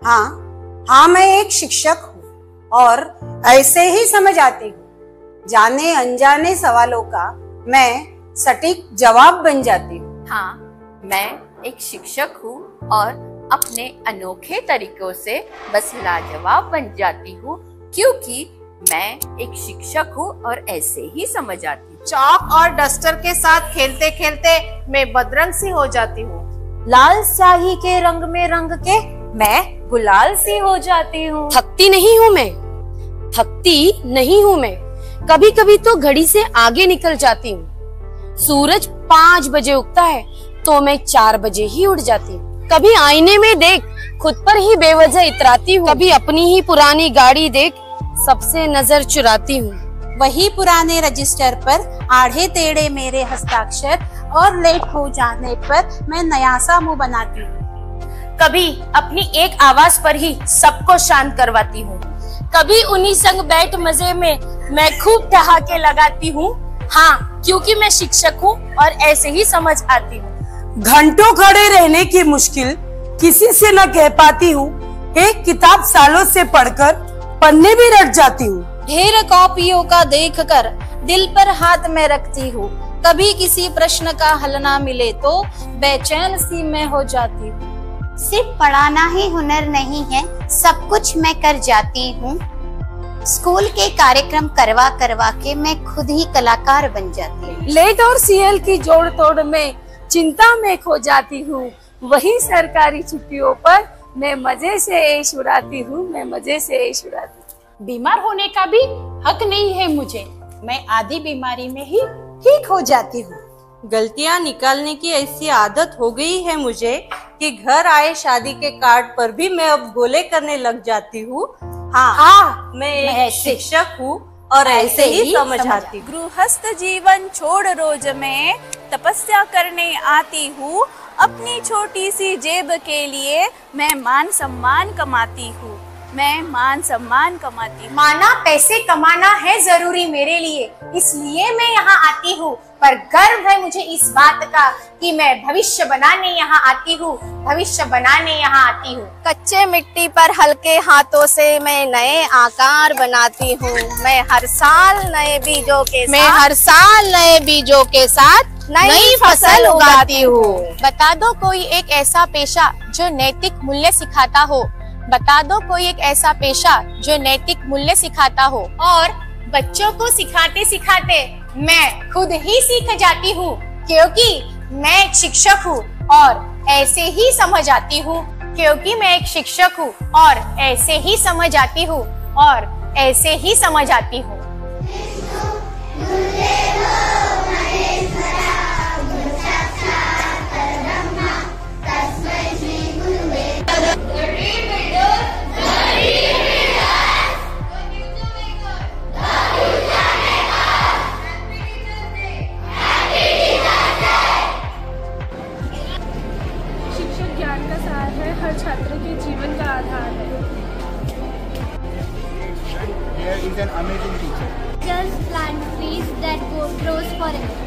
हाँ, मैं एक शिक्षक हूँ और ऐसे ही समझ आती हूँ। जाने अनजाने सवालों का मैं सटीक जवाब बन जाती हूँ। हाँ, मैं एक शिक्षक हूँ और अपने अनोखे तरीकों से बस लाजवाब बन जाती हूँ, क्योंकि मैं एक शिक्षक हूँ और ऐसे ही समझ आती हूँ। चॉक और डस्टर के साथ खेलते खेलते मैं बदरंग सी हो जाती हूँ। लाल स्याही के रंग में रंग के मैं गुलाल सी हो जाती हूँ। थकती नहीं हूँ मैं, कभी कभी तो घड़ी से आगे निकल जाती हूँ। सूरज 5 बजे उगता है तो मैं 4 बजे ही उठ जाती हूँ। कभी आईने में देख खुद पर ही बेवजह इतराती हूँ, कभी अपनी ही पुरानी गाड़ी देख सबसे नजर चुराती हूँ। वही पुराने रजिस्टर पर आढ़े टेढ़े मेरे हस्ताक्षर और लेट हो जाने पर मैं नया सा मुंह बनाती हूँ। कभी अपनी एक आवाज पर ही सबको शांत करवाती हूँ। कभी उन्हीं संग बैठ मजे में मैं खूब ठहाके लगाती हूँ। हाँ, क्योंकि मैं शिक्षक हूँ और ऐसे ही समझ आती हूँ। घंटों खड़े रहने की मुश्किल किसी से न कह पाती हूँ। एक किताब सालों से पढ़कर पन्ने भी रट जाती हूँ। ढेर कॉपियों का देखकर दिल पर हाथ में रखती हूँ। कभी किसी प्रश्न का हल ना मिले तो बेचैन सी मैं हो जाती हूँ। सिर्फ पढ़ाना ही हुनर नहीं है, सब कुछ मैं कर जाती हूँ। स्कूल के कार्यक्रम करवा करवा के मैं खुद ही कलाकार बन जाती हूँ। लेट और सीएल की जोड़ तोड़ में चिंता में खो जाती हूँ। वही सरकारी छुट्टियों पर मैं मजे से ऐश उड़ाती हूँ, बीमार होने का भी हक नहीं है मुझे, मैं आधी बीमारी में ही ठीक हो जाती हूँ। गलतियाँ निकालने की ऐसी आदत हो गई है मुझे कि घर आए शादी के कार्ड पर भी मैं अब गोले करने लग जाती हूँ। हाँ, मैं एक शिक्षक हूँ और ऐसे ही समझ आती हूँ। गृहस्थ जीवन छोड़ रोज मैं तपस्या करने आती हूँ। अपनी छोटी सी जेब के लिए मैं मान सम्मान कमाती हूँ। माना पैसे कमाना है जरूरी मेरे लिए, इसलिए मैं यहाँ आती हूँ। पर गर्व है मुझे इस बात का कि मैं भविष्य बनाने यहाँ आती हूँ। कच्चे मिट्टी पर हल्के हाथों से मैं नए आकार बनाती हूँ। मैं हर साल नए बीजों के साथ नई फसल उगाती हूँ। बता दो कोई एक ऐसा पेशा जो नैतिक मूल्य सिखाता हो। और बच्चों को सिखाते सिखाते मैं खुद ही सीख जाती हूँ, क्योंकि मैं एक शिक्षक हूँ और ऐसे ही समझ आती हूँ। शिक्षक ज्ञान का सार है, हर छात्र के जीवन का आधार है। There is an amazing teacher. Just plant trees that grows forever.